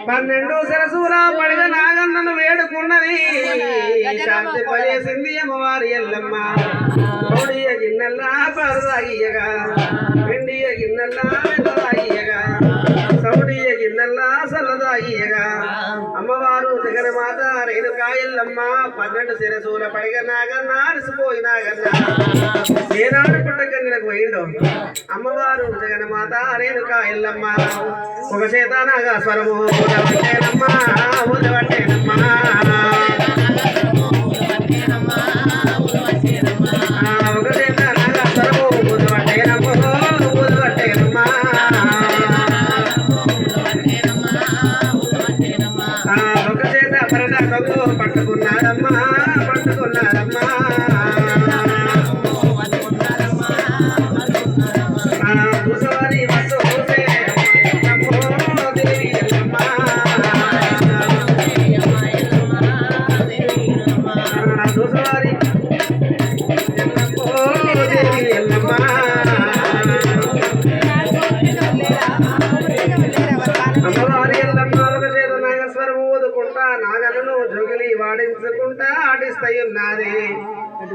పన్నెండు సరసూరా పడిగ నాగన్నను వేడుకున్నది శాంతి పడేసింది అమ్మవారి ఎల్లమ్మ తోడియ గిన్నెల్లా పరదాగియగా పిండియ గిన్నెల్లా వెల్లదాగియగా సౌడియ గిన్నెల్లా సల్లదాగియగా అమ్మవారు జగన్ మాత రేణుకా ఎల్లమ్మ 12 శిరసూల పడిగ నాగన్న అరిసిపోయి నాగన్న ఏనాడు పుట్టకన్నెలకు పోయిండో అమ్మవారు జగన్ మాత రేణుకా ఎల్లమ్మ ఒక చేత నాగస్వరము ఊదవట్టేనమ్మా ఊదవట్టేనమ్మా ఒక చేత నాగస్వరము ఊదవట్టేనమ్మో ఊదవట్టేనమ్మా ఒక చేత పరటకు పట్టుకున్నాడమ్మా పట్టుకున్నాడమ్మా వాడించుకుంటా ఆడిస్తాయున్నది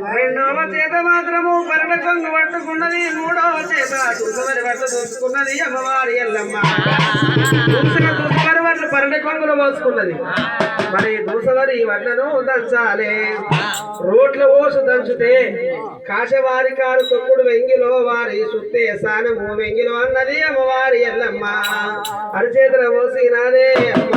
రెండవ చేత మాత్రము పరట కొంగు పట్టుకున్నది మూడవ చేత దూసవరి వడ్లు దూసుకున్నది అమ్మవారి ఎల్లమ్మ దూసిన దూసవరి వడ్లు పరట కొంగులు పోసుకున్నది మరి దూసవరి వడ్లను దంచాలి రోడ్ల ఓసు దంచితే కాశవారి కారు తొక్కుడు వెంగిలో వారి సుత్తే సానము వెంగిలో అన్నది అమ్మవారి ఎల్లమ్మ అరిచేతుల పోసినాదే అమ్మ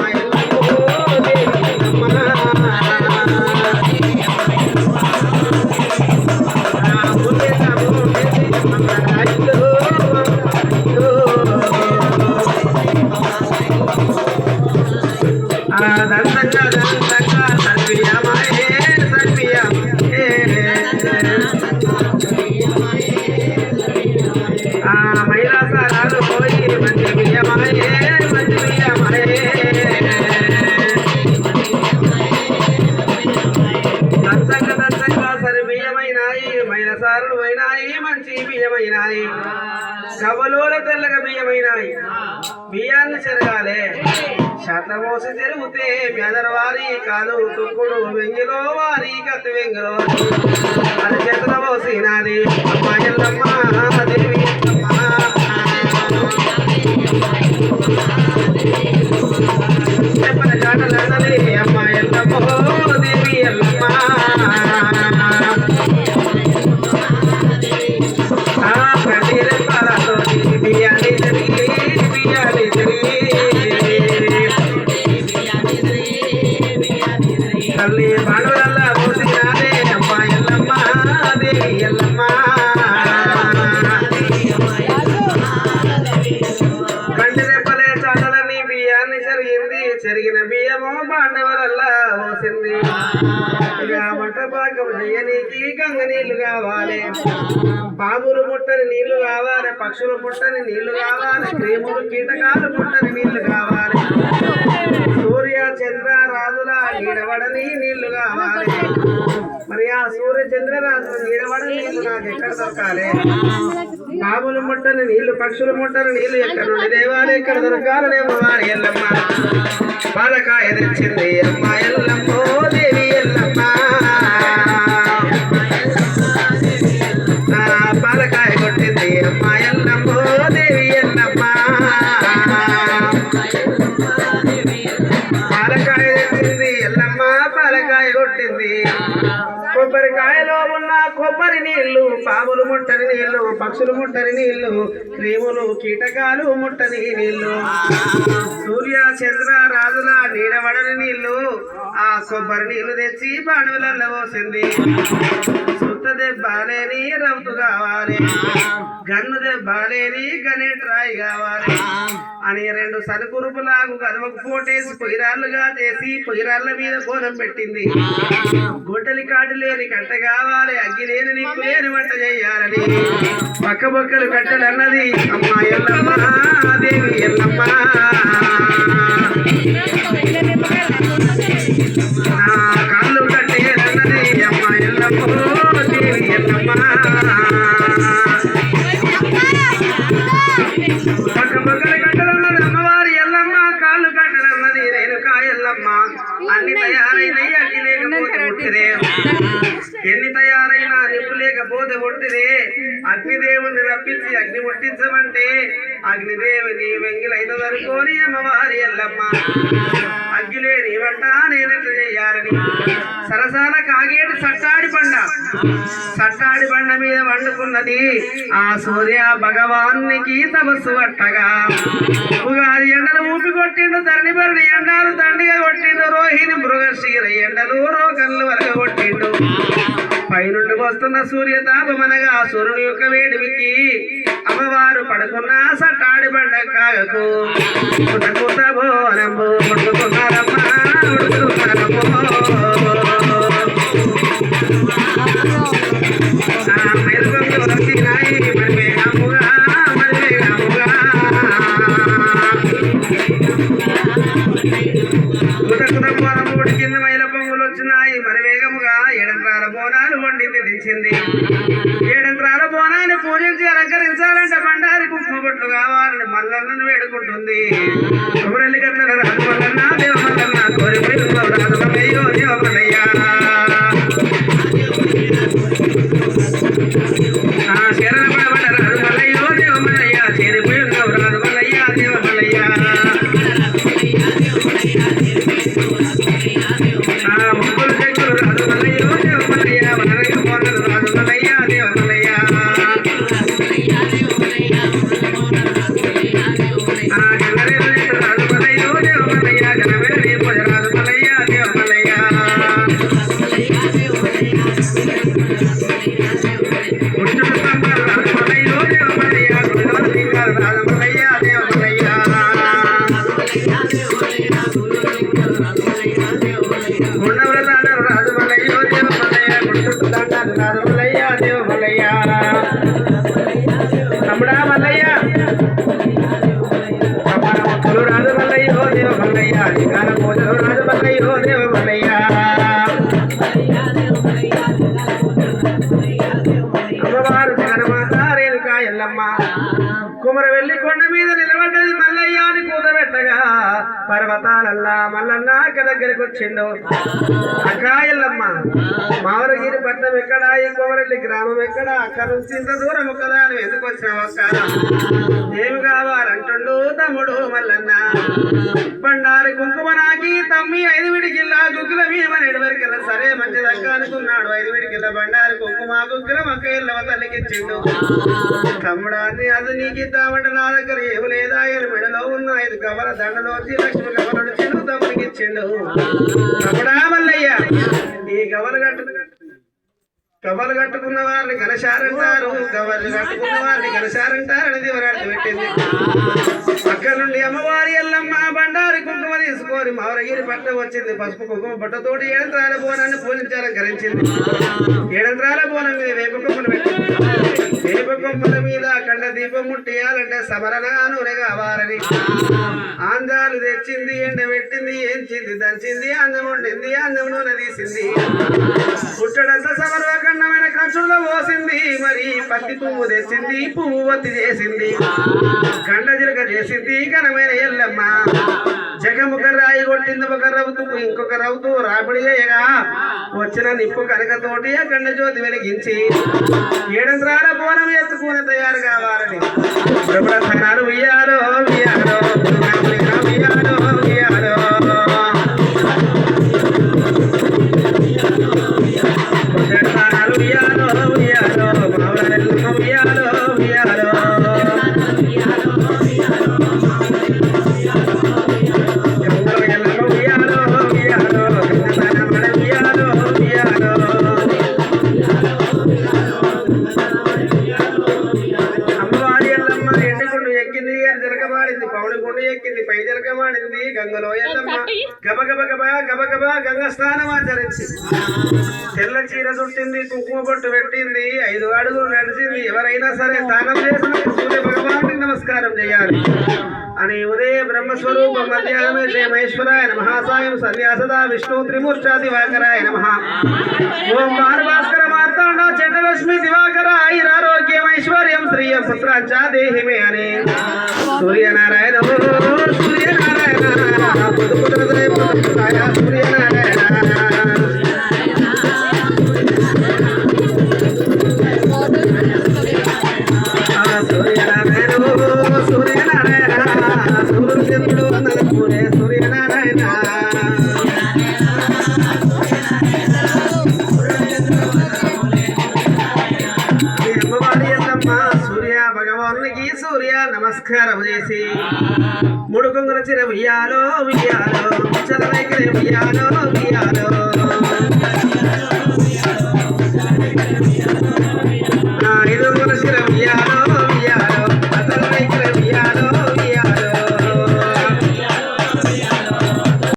మంచి బియ్యమైనాయి కవలోల తెల్లగా బియ్యమైనాయి బియ్యాన్ని చెరగాలే శతమోసి తిరుగుతే మెదరవారి కాదు తుక్కుడు వెంగిలో వారి కత్తి వెంగిలో అది చేతుల పోసినది అమ్మాయిల్లమ్మ దేవి చెప్పని జాటలన్నది అమ్మాయిల్లమ్మో దేవి ఎల్లమ్మ తల్లి బాణులల్లా పోసినాదే అమ్మ ఎల్లమ్మ దేవి ఎల్లమ్మ కంటి రెప్పలే చాటలని బియ్యాన్ని చెరిగింది చెరిగిన బియ్యము బాండవలల్లా పోసింది ఇక వంట పాకం చెయ్యనీకి గంగ నీళ్లు కావాలి పాములు ముట్టని నీళ్లు కావాలి పక్షులు ముట్టని నీళ్లు కావాలి క్రీములు కీటకాలు ముట్టని నీళ్లు కావాలి సూర్య చంద్ర రాజుల నీడవడని నీళ్లు కావాలి మరి ఆ సూర్య చంద్ర రాజుల నీడవడని నీళ్లు నాకు ఎక్కడ దొరకాలి పాములు ముట్టని నీళ్లు పక్షులు ముట్టని నీళ్లు ఎక్కడ నుండి దేవాలి ఎక్కడ దొరకాలనేమో వారి ఎల్లమ్మ పాలకాయ తెచ్చింది అమ్మ ఎల్లమ్మో దేవి ఎల్లమ్మ పాలకాయ కొట్టింది అమ్మ ఎల్లమ్మో దేవి ఎల్లమ్మ పాలకాయ తెచ్చింది ఎల్లమ్మ పాలకాయ కొట్టింది కొబ్బరికాయలో ఉన్న కొబ్బరి నీళ్లు పాములు ముట్టని నీళ్లు పక్షులు ముట్టని నీళ్లు క్రీములు కీటకాలు ముట్టని నీళ్లు సూర్య చంద్ర రాజుల నీడవడని నీళ్లు ఆ కొబ్బరి నీళ్లు తెచ్చి బాణువులలో పోసింది సుత్త దెబ్బలేని రౌతు కావాలి గన్ను దెబ్బలేని గనేట్రాయి కావాలి అని 2 సరుకురుపులాగు గదవకు పోటేసి పొయ్యిరాళ్ళుగా చేసి పొయ్యిరాళ్ళ మీద బోనం పెట్టింది. గుడ్డలి కాటు లేని కట్ట కావాలి, అగ్గి లేని నిప్పు లేని వంట చెయ్యాలని పక్క బొక్కలు కట్టెలన్నది అమ్మ ఎల్లమ్మ దేవి ఎల్లమ్మ. కాళ్ళు కట్టేలన్నది అమ్మ ఎల్లమ్మ దేవి ఎల్లమ్మ. పక్క బొక్కలు కట్టెలన్నది అమ్మవారి ఎల్లమ్మ, కాళ్ళు కట్టెలన్నది రేణుకా ఎల్లమ్మ. అన్ని తయారైనవి అగ్గి లేకపోతే పుట్టిదే, ఎన్ని తయారైనా నిప్పు లేకపోతే పుట్టిదే. అగ్నిదేవుని రప్పించి అగ్ని ముట్టించమంటే అగ్నిదేవుని వెంగిలైతదనుకోని అమ్మవారి ఎల్లమ్మ అగ్గిలేని వంట నేనెట్లా చెయ్యాలని సరసాల కాగేటి సట్టాడి బండ మీద వండుకున్నది ఆ సూర్య భగవానికి తపస్సు పట్టగా. ఉగాది ఎండలు ఊపి కొట్టిండు, ధరణి భరణి ఎండాలు దండిగా కొట్టిండు, రోహిణి మృగశీర ఎండలు రోకన్లు వరగ కొట్టిండు. పైనుండి వస్తున్న సూర్య తాపమనగా సూర్యుని యొక్క వేడివికి అమ్మవారు పడుకున్న సట్టాడి బండ కాగకు బోనంబు ఉడుకుతున్నారమ్మా ఉడుకుతున్నారమ్మో. మెరుగులు వచ్చినాయి మరివేగముగా మరివేగముగా బోనం ఉడికింది, మైల పొంగులు వచ్చినాయి మరివేగముగా. 7 బోనాలు వండింది దించింది. 7 బోనాన్ని పూజించి అలంకరించాలంటే బండారి కుంకుమ బొట్లు కావాలని మల్లన్నను వేడుకుంటుంది. కొమరెల్లి గట్ల రాజు మల్లన్న దేవమల్లన్న కోరిపోయి రాజమల్లయ్యో దేవమల్లయ్యా. శరణ పడబడ రాజు మల్లయ్యో దేవమల్లయ్యా, చేరిపోయి ఉన్నావు రాజు మల్లయ్యా దేవమల్లయ్యా. ముగ్గురు శంకులు రాజు మల్లయ్యో దేవమల్లయ్యా, వనరంగ పోనలు రాజు మల్లయ్యా దేవమల్లయ్యా. గంగరేరు రాజు మల్లయ్యో దేవమల్లయ్యా, గణవేరి పూజ రాజు మల్లయ్యా దేవమల్లయ్యా. ఉచ్చుడు స్తంభాలు రాజు మల్లయ్యో దేవమల్లయ్యా, గుడిలో లింగాలు రాజు మల్లయ్యా దేవమల్లయ్యా. గుండవ్రతాలు రాజు మల్లయ్యో దేవమల్లయ్యా, గుండు దండాలు రాజు మల్లయ్యా దేవమల్లయ్యా. తమ్ముడా మల్లయ్య ముక్కులు రాజు మల్లయ్యో దేవమల్లయ్యా, లింగాల పూజలు రాజు మల్లయ్యో దేవమల్లయ్యా. అమ్మవారు జగన్మాత రేణుకా ఎల్లమ్మ కుమరవెల్లి కొండ మీద నిలబడ్డది మల్లయ్య అని కూదబెట్టగా పర్వతాలల్లా మల్లన్న దగ్గరికి వచ్చిండు. అక్క ఎల్లమ్మ మావరగిరి పట్నం ఎక్కడ, ఈ కుమరెల్లి గ్రామం ఎక్కడ, అక్కడ నుంచి ఇంత దూరం ఒక్కదా నువ్వు ఎందుకు వచ్చినావు అక్క? ఏమి కావాలంటుండు తమ్ముడు మల్లన్న. బండారి కుంకుమ నాకి తమ్మి 5 విడికిల్లా గుగ్గుల భీమని ఎడవరికెళ్ళ సరే మంచిదక్క అనుకున్నాడు. 5 విడికిల్ల బండారి కుంకుమ గుగ్గుల మక్క ఎల్లవ తల్లికిచ్చిండు. తమ్ముడాన్ని అది నీకిద్దామంటే నా దగ్గర ఏమి లేదా, ఆయన మెడలో ఉన్న 5 కవల దండలోంచి లక్ష్మి కవలడు చెడు తమ్ముడికి ఇచ్చిండు. తమ్ముడా మల్లయ్య, ఈ కవలు కట్టుకున్న వారిని కనసారంటారు, కవలు కట్టుకున్న వారిని కనసారంటారని దేవరార్థి పెట్టింది. అక్కడ నుండి అమ్మవారి ఎల్లమ్మ బండారి కుంకుమ తీసుకొని మావరగిరి పట్నం వచ్చింది. పసుపు కుంకుమ బట్టతోటి 7 బోనాన్ని పూజించాలకరించింది. 7 బోనం మీద వేప కొమ్మలు పెట్టింది. వేప కొమ్మల మీద కండ దీపం ముట్టియాలంటే సమరణ నూనె కావాలని ఆందాలు తెచ్చింది, ఎండబెట్టింది, ఏంచింది, దంచింది, అందం వండింది, అందం నూనె తీసింది. పుట్టడంత సమర్వకన్నమైన కంచుల్లో పోసింది. మరి పత్తి పువ్వు తెచ్చింది, పువ్వు ఒత్తి చేసింది, కండ జిలక చేసింది ఘనమైన ఎల్లమ్మ. జగముఖ రాయి కొట్టింది, ఒక రవ్వుతూ ఇంకొక రవ్వుతూ రాపిడి చేయగా వచ్చిన నిప్పు కనకతోటి ఆ కండ జ్యోతి వెలిగించి 7 బోనం ఎత్తుకుని తయారు కావాలని ప్రభుత్వాలు ఉయ్యాలో ఉయ్యాలో ఉయ్యాలో ఉయ్యాలో ప్రభుత్వాలు ఉయ్యాలో ఉయ్యాలో మావరెల్లు ఉయ్యాలో ఉయ్యాలో గబగబా గంగ స్నానం ఆచరించి తెల్ల చీర చుట్టింది, కుంకుమ బొట్టు పెట్టింది, 5 అడుగులు నడిచింది. ఎవరైనా సరే దానం చేసిన సూర్య భగవానికి నమస్కారం చేయాలి అని ఉదయ బ్రహ్మస్వరూప మధ్యాహ్నమే శ్రీ మహేశ్వరాయ నమః, సాయం సన్యాసద విష్ణు త్రిమూర్తి దివాకరాయ నమః. ఓం భానుభాస్కర మార్తాండ చంద్రలక్ష్మి దివాకర ఆయురారోగ్యం ఐశ్వర్యం శ్రీయం పుత్రాంచ దేహి మే అని సూర్యనారాయణ సూర్యనారాయణ సూర్యనారాయణ నమస్కారం చేసి ముడుకొంగల చిర ఉయ్యాలో ఉయ్యాలో చదవైకరే ఉయ్యాలో ఉయ్యాలో